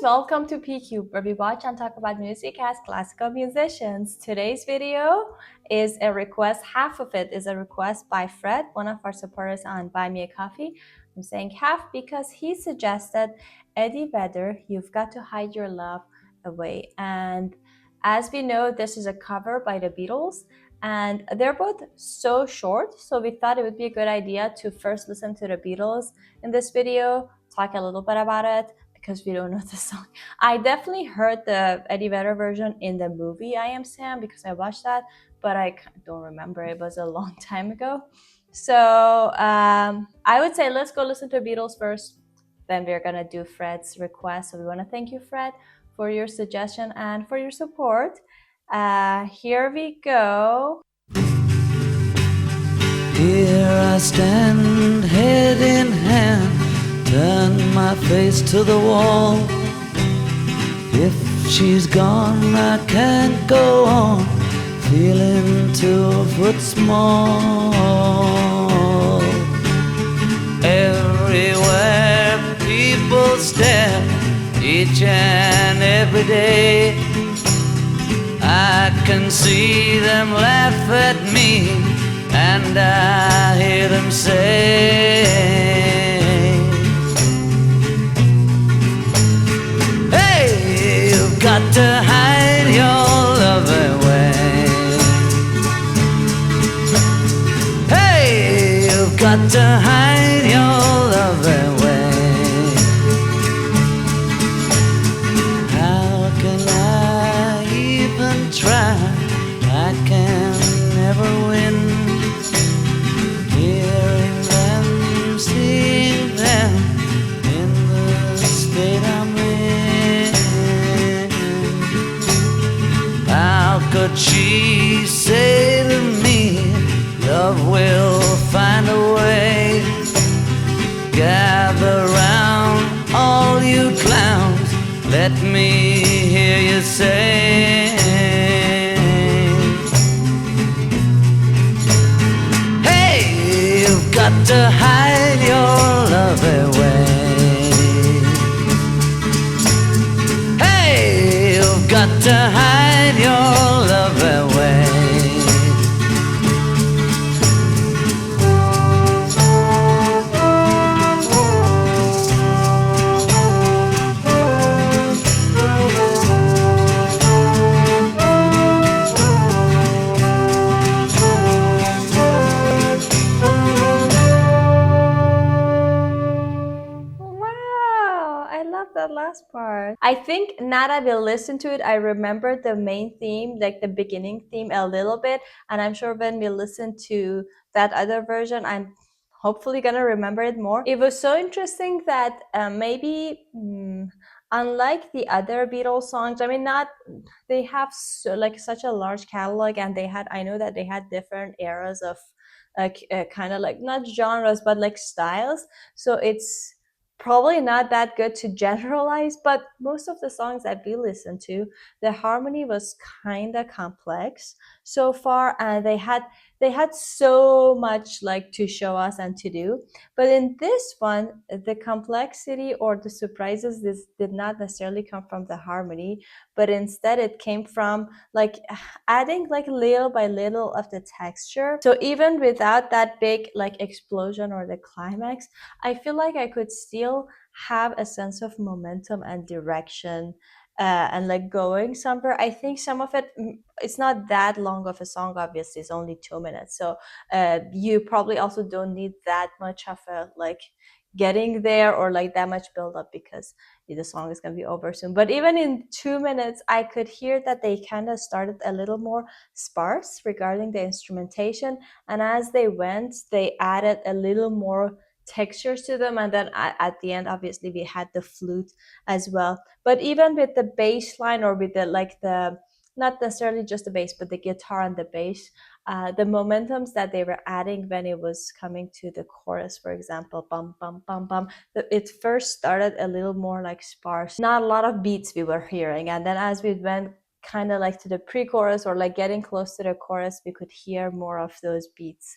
welcome to PQ, where we watch and talk about music as classical musicians. Today's video is a request, half of it is a request by Fred, one of our supporters on Buy Me a Coffee. I'm saying half because he suggested Eddie Vedder, You've Got to Hide Your Love Away. And as we know, this is a cover by the Beatles, and they're both so short, so we thought it would be a good idea to first listen to the Beatles in this video, talk a little bit about it, because we don't know the song. I definitely heard the Eddie Vedder version in the movie I Am Sam because I watched that, but I don't remember. It was a long time ago. So I would say let's go listen to Beatles first. Then we're gonna do Fred's request. So we want to thank you, Fred, for your suggestion and for your support. Here we go. Here I stand, head in hand, turn my face to the wall. If she's gone, I can't go on, feeling 2 foot small. Everywhere people stare, each and every day. I can see them laugh at me, and I hear them say, hey, you've got to hide your love away. Hey, you've got to hide your love away. How can I even try? I can never win. Hearing them, seeing them in the state I'm in. How could she say to me, love will find a way? Gather round, all you clowns, let me hear you say, got to hide your love away. Hey, you've got to hide your love away. That last part. I think now that we listen to it, I remember the main theme, like the beginning theme a little bit, and I'm sure when we listen to that other version, I'm hopefully gonna remember it more. It was so interesting that maybe unlike the other Beatles songs, I mean, not they have like such a large catalog, and they had, I know that they had different eras of kind of like not genres but like styles, so it's probably not that good to generalize, but most of the songs that we listened to, the harmony was kind of complex so far, and they had so much like to show us and to do. But in this one, the complexity or the surprises, this did not necessarily come from the harmony, but instead it came from like adding like little by little of the texture. So even without that big like explosion or the climax, I feel like I could still have a sense of momentum and direction, and like going somewhere. I think some of it, it's not that long of a song, obviously it's only 2 minutes, so you probably also don't need that much of a like getting there or like that much build up, because the song is going to be over soon. But even in 2 minutes, I could hear that they kind of started a little more sparse regarding the instrumentation, and as they went, they added a little more textures to them, and then at the end, obviously we had the flute as well. But even with the bass line, or with the like the not necessarily just the bass but the guitar and the bass, the momentums that they were adding when it was coming to the chorus, for example, bum bum bum bum, it first started a little more like sparse, not a lot of beats we were hearing, and then as we went kind of like to the pre-chorus or like getting close to the chorus, we could hear more of those beats.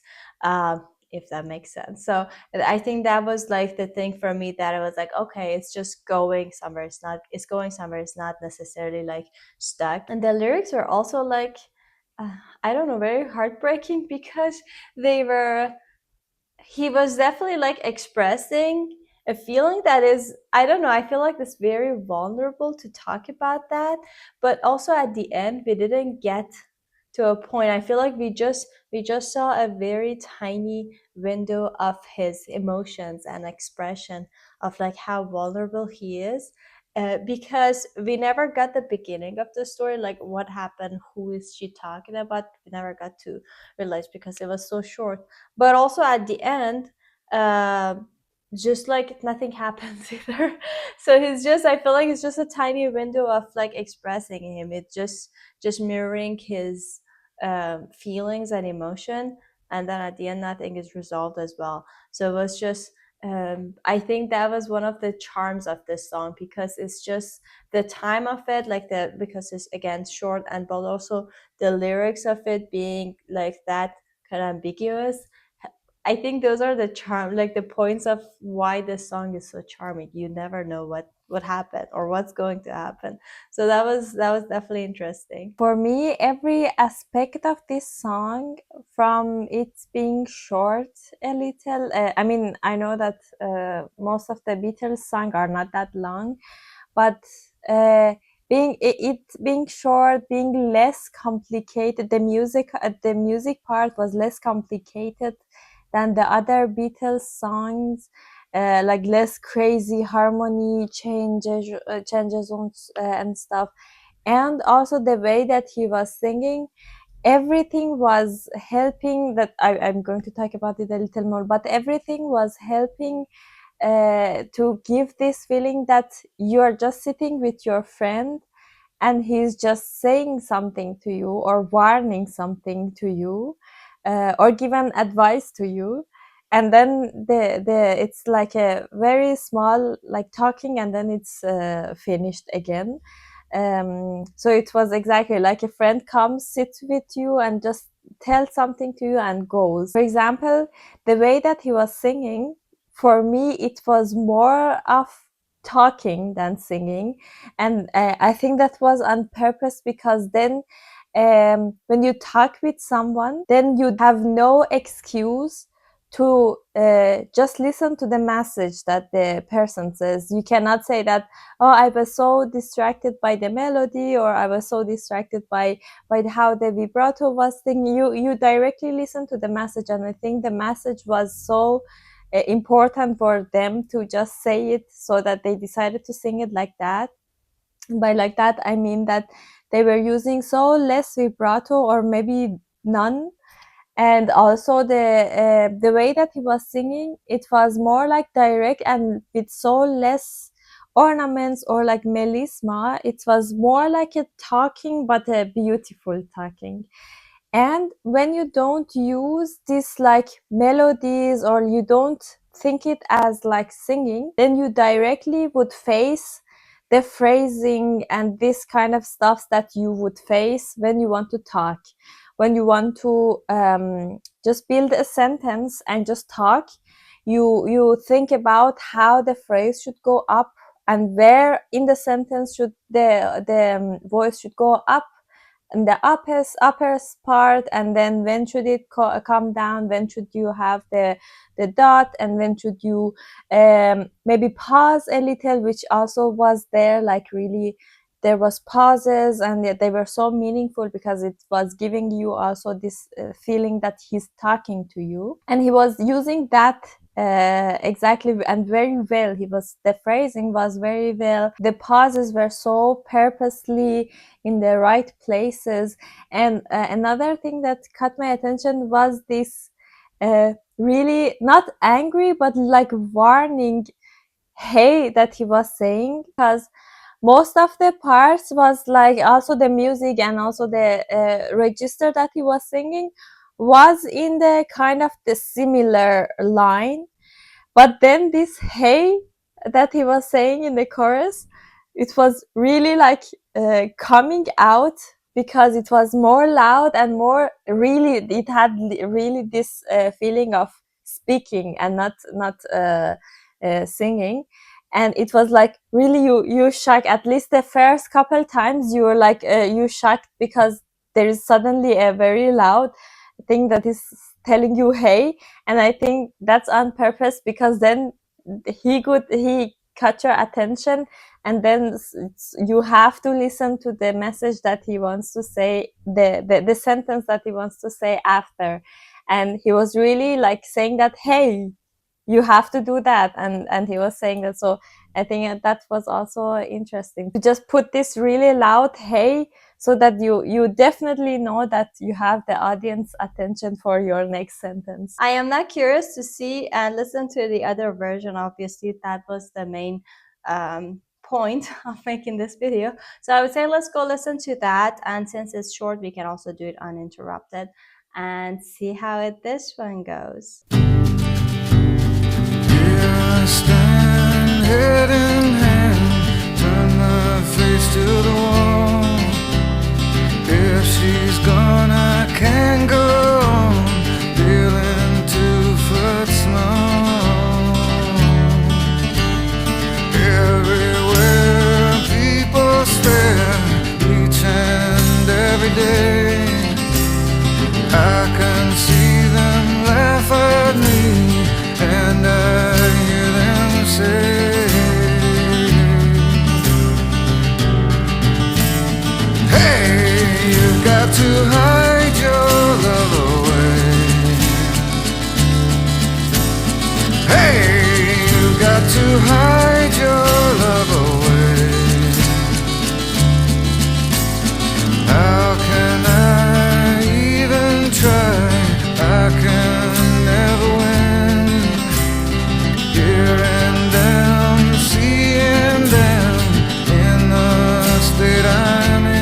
if that makes sense. So I think that was like the thing for me, that I was like, okay, it's just going somewhere. It's going somewhere. It's not necessarily like stuck. And the lyrics were also like, I don't know, very heartbreaking, because they were, he was definitely like expressing a feeling that is, I don't know, I feel like it's very vulnerable to talk about that. But also at the end we didn't get to a point. I feel like we just saw a very tiny window of his emotions and expression, of like how vulnerable he is, because we never got the beginning of the story, like what happened, who is she talking about. We never got to realize because it was so short. But also at the end, uh, just like nothing happens either. So he's just, I feel like it's just a tiny window of like expressing him. It just mirroring his feelings and emotion, and then at the end nothing is resolved as well. So it was just, I think that was one of the charms of this song, because it's just the time of it, like the, because it's again short, and but also the lyrics of it being like that kind of ambiguous. I think those are the charm, like the points of why this song is so charming. You never know what happened or what's going to happen. So that was definitely interesting. For me, every aspect of this song, from its being short a little, I mean, I know that most of the Beatles songs are not that long, but uh, it being short, being less complicated, the music part was less complicated than the other Beatles songs, like less crazy harmony changes and stuff. And also the way that he was singing, everything was helping. That I'm going to talk about it a little more, but everything was helping to give this feeling that you're just sitting with your friend, and he's just saying something to you, or warning something to you, or giving advice to you. And then the it's like a very small like talking, and then it's finished again. So it was exactly like a friend comes, sits with you, and just tells something to you and goes. For example, the way that he was singing, for me it was more of talking than singing. And I think that was on purpose, because then when you talk with someone, then you have no excuse to just listen to the message that the person says. You cannot say that, oh, I was so distracted by the melody, or I was so distracted by how the vibrato was singing. You directly listen to the message. And I think the message was so important for them to just say it, so that they decided to sing it like that. By like that, I mean that they were using so less vibrato, or maybe none. And also the way that he was singing, it was more like direct, and with so less ornaments or like melisma. It was more like a talking, but a beautiful talking. And when you don't use this like melodies, or you don't think it as like singing, then you directly would face the phrasing and this kind of stuff that you would face when you want to talk. When you want to just build a sentence and just talk, you think about how the phrase should go up, and where in the sentence should the voice should go up, and the upper part, and then when should it come down, when should you have the dot, and when should you maybe pause a little, which also was there, like really there was pauses, and they were so meaningful, because it was giving you also this feeling that he's talking to you. And he was using that exactly, and very well. The phrasing was very well, the pauses were so purposely in the right places. And another thing that caught my attention was this really not angry, but like warning hey that he was saying, because most of the parts was like, also the music and also the register that he was singing was in the kind of the similar line. But then this hey that he was saying in the chorus, it was really like coming out, because it was more loud and more really, it had really this feeling of speaking and not singing. And it was like really you shocked. At least the first couple times you were like you shocked because there is suddenly a very loud thing that is telling you hey. And I think that's on purpose because then he cut your attention, and then you have to listen to the message that he wants to say, the sentence that he wants to say after. And he was really like saying that hey, you have to do that, and he was saying that. So I think that was also interesting to just put this really loud hey, so that you definitely know that you have the audience attention for your next sentence. I am not curious to see and listen to the other version. Obviously that was the main point of making this video, so I would say let's go listen to that, and since it's short we can also do it uninterrupted and see how this one goes. Here I stand, head in hand, turn my face to the wall. If she's gone, I can't go on, feeling 2 foot small. Everywhere people stare, each and every day. I can see them laugh at me, and I hear them say, hey, you've got to hide your love away. Hey, you've got to hide your love away. How can I even try? I can never win. Hearing them, seeing them in the state I'm in.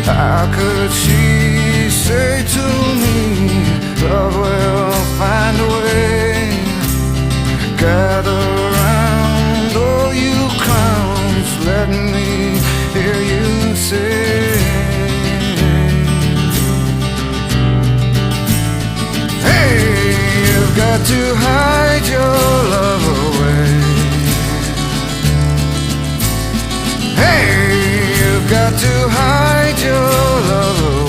How could she say to me, love will find a way? Gather round, all you clowns, let me hear you say, hey, you've got to hide your love away. Hey, you've got to hide your love away.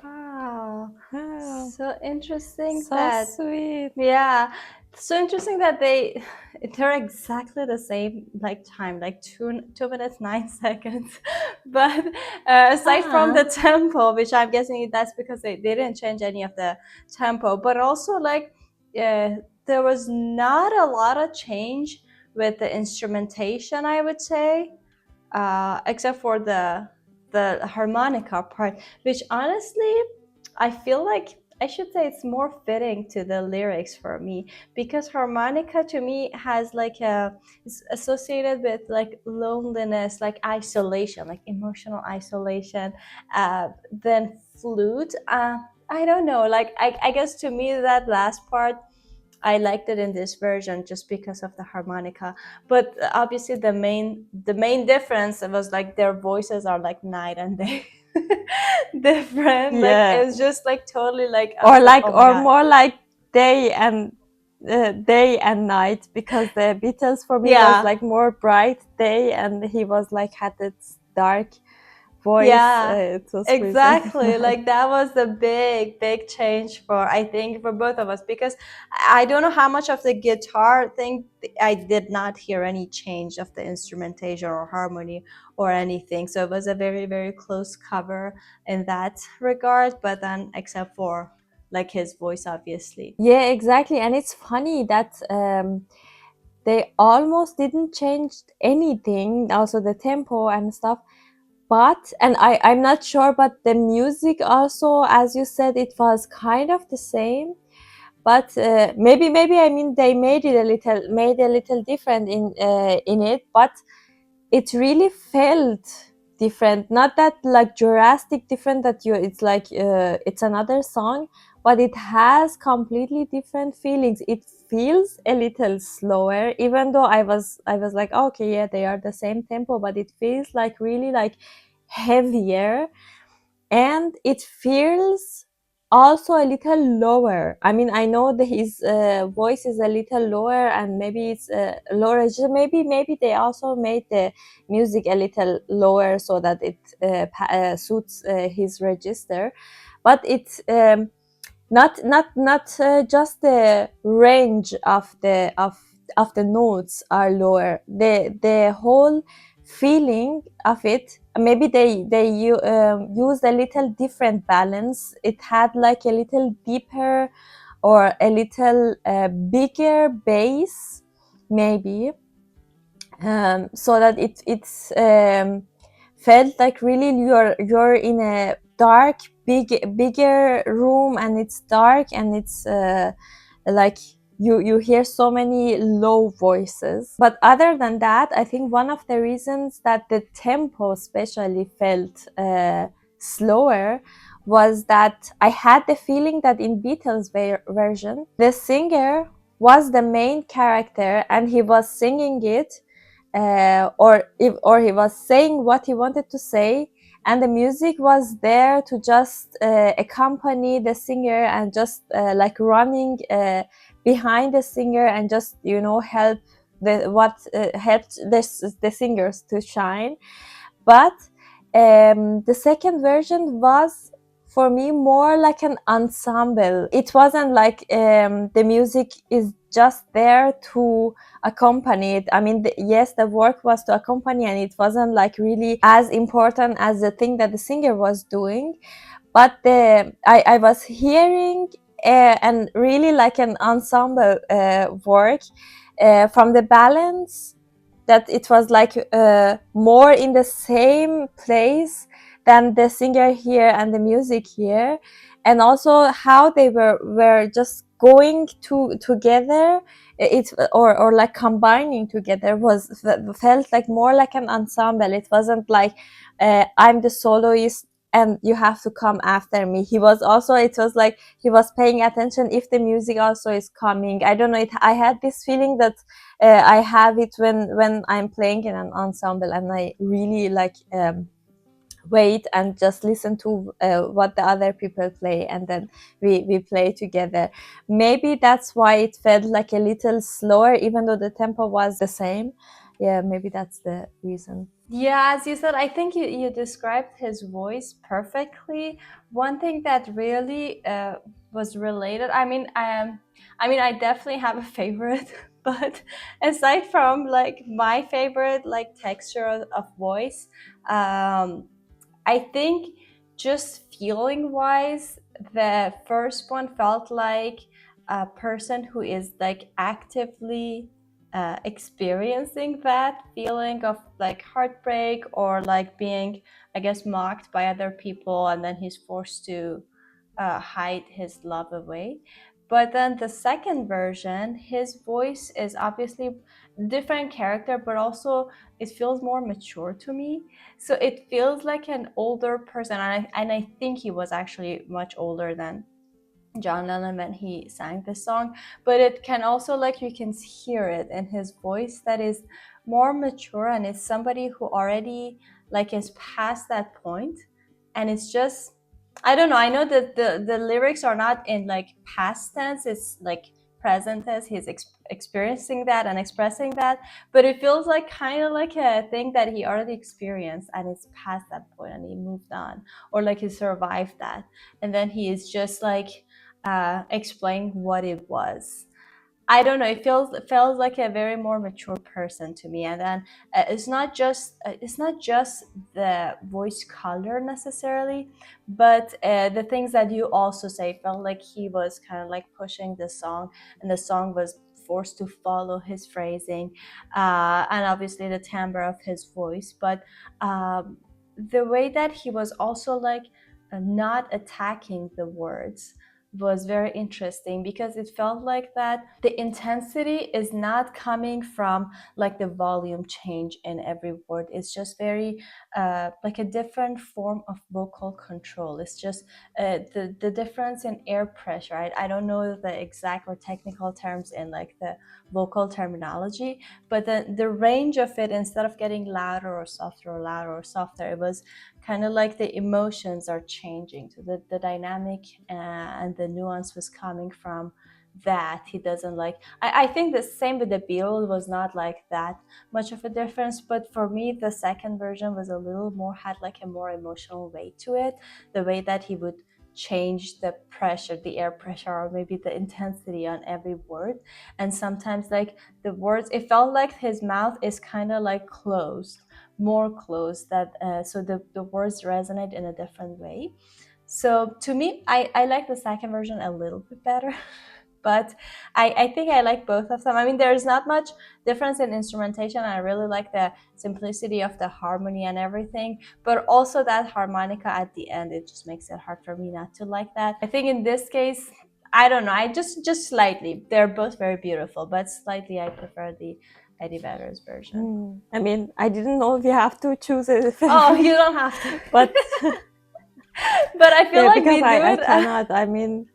Wow. Oh, So interesting so that, sweet. yeah, so interesting that they're exactly the same like time, like 2 minutes 9 seconds. But aside from the tempo, which I'm guessing that's because they didn't change any of the tempo, but also like there was not a lot of change with the instrumentation, I would say, except for the harmonica part, which honestly I feel like I should say it's more fitting to the lyrics for me, because harmonica to me has like it's associated with like loneliness, like isolation, like emotional isolation. Then flute, I don't know, like I guess to me that last part I liked it in this version just because of the harmonica. But obviously the main difference was like their voices are like night and day different. Like Yeah. it's just like totally like I Or was like, like, oh my or god. more like day and night, because the Beatles for me was Yeah. like more bright day, and he was like had this dark voice. Yeah, It was presented exactly. nice. Like that was the big change for, I think, for both of us, because I don't know how much of the guitar thing I did not hear any change of the instrumentation or harmony or anything. So it was a very close cover in that regard, but then except for like his voice, obviously. Yeah, exactly. And it's funny that they almost didn't change anything, also the tempo and stuff. But, and I'm not sure, but the music also, as you said, it was kind of the same. But maybe I mean they made a little different in it, but it really felt different. Not that like drastic different that you it's like it's another song, but it has completely different feelings. It feels a little slower, even though I was like, oh, okay, yeah, they are the same tempo, but it feels like really like heavier, and it feels also a little lower. I mean, I know that his voice is a little lower, and maybe it's lower. Maybe they also made the music a little lower so that it suits his register. But it's not just the range of the notes are lower. The whole feeling of it, maybe they used a little different balance. It had like a little deeper or a little bigger bass, maybe, so that it's felt like really you're in a dark bigger room, and it's dark, and it's like you hear so many low voices. But other than that, I think one of the reasons that the tempo especially felt slower was that I had the feeling that in Beatles version, the singer was the main character, and he was singing it, or he was saying what he wanted to say, and the music was there to just accompany the singer, and just like running behind the singer, and just help helped the singers to shine. But the second version was for me more like an ensemble. It wasn't like the music is just there to accompany it. I mean, yes, the work was to accompany, and it wasn't like really as important as the thing that the singer was doing. But I was hearing and really like an ensemble work from the balance, that it was like more in the same place than the singer here and the music here, and also how they were just going together. It or like combining together was felt like more like an ensemble. It wasn't like I'm the soloist and you have to come after me. He was also, it was like he was paying attention if the music also is coming. I don't know, I had this feeling that I have it when I'm playing in an ensemble, and I really like wait and just listen to what the other people play, and then we play together. Maybe that's why it felt like a little slower, even though the tempo was the same. Yeah, maybe that's the reason. Yeah, as you said, I think you described his voice perfectly. One thing that really was related, I definitely have a favorite, but aside from like my favorite like texture of voice, um, I think just feeling wise, the first one felt like a person who is like actively experiencing that feeling of like heartbreak, or like being, I guess, mocked by other people, and then he's forced to hide his love away. But then the second version, his voice is obviously different character, but also it feels more mature to me. So it feels like an older person, and I think he was actually much older than John Lennon when he sang this song. But it can also, like, you can hear it in his voice that is more mature, and it's somebody who already like is past that point, and it's just, I don't know. I know that the lyrics are not in like past tense; it's like present tense. He's experiencing that and expressing that, but it feels like kind of like a thing that he already experienced, and it's past that point, and he moved on, or like he survived that, and then he is just like explain what it was. I don't know. It feels like a very more mature person to me, and then it's not just the voice color necessarily, but the things that you also say felt like he was kind of like pushing the song, and the song was forced to follow his phrasing, and obviously the timbre of his voice, but the way that he was also like not attacking the words, was very interesting because it felt like that the intensity is not coming from like the volume change in every word. It's just very like a different form of vocal control. It's just the difference in air pressure. I don't know the exact or technical terms in like the vocal terminology, but the range of it, instead of getting louder or softer or louder or softer, it was kind of like the emotions are changing. So the dynamic and the nuance was coming from that. He doesn't like, I think the same with the Beatles was not like that much of a difference, but for me the second version was a little more, had like a more emotional weight to it, the way that he would change the pressure, the air pressure, or maybe the intensity on every word. And sometimes like the words, it felt like his mouth is kind of like closed, more closed, that so the words resonate in a different way. So to me, I like the second version a little bit better. But I think I like both of them. I mean, there's not much difference in instrumentation. I really like the simplicity of the harmony and everything, but also that harmonica at the end, it just makes it hard for me not to like that. I think in this case, I don't know, I just slightly, they're both very beautiful, but slightly I prefer the Eddie Vedder's version. I mean, I didn't know if you have to choose a Oh, favorite. you don't have to. But but I feel yeah, like we because do I it. cannot. I mean,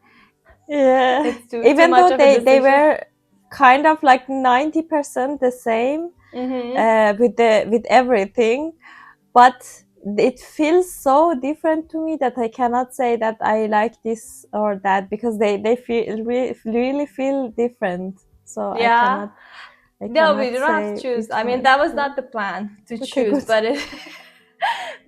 yeah, It's too even much though of a they decision. were kind of like 90% the same with everything, but it feels so different to me that I cannot say that I like this or that, because they feel really feel different. So Yeah. I No, we cannot do not have to say choose. which I mean, one. that was Yeah. not the plan to Okay, choose, good. but it,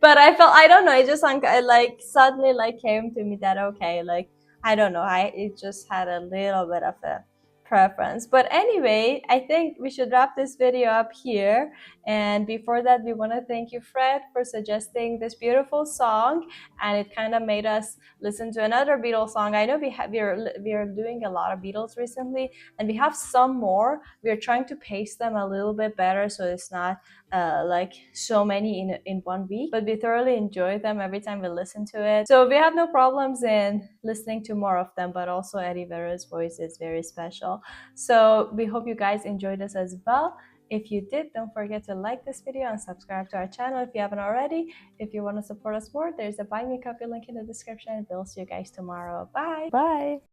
but I felt, I don't know, it just like suddenly like came to me that okay, like I don't know, I it just had a little bit of a preference. But anyway, I think we should wrap this video up here. And before that, we want to thank you, Fred, for suggesting this beautiful song, and it kind of made us listen to another Beatles song. I know we're doing a lot of Beatles recently, and we have some more. We're trying to pace them a little bit better so it's not like so many in 1 week, but we thoroughly enjoy them every time we listen to it. So we have no problems in listening to more of them, but also Eddie Vedder's voice is very special. So we hope you guys enjoyed this as well. If you did, don't forget to like this video and subscribe to our channel if you haven't already. If you want to support us more, there's a buy me a coffee link in the description. We'll see you guys tomorrow. Bye. Bye.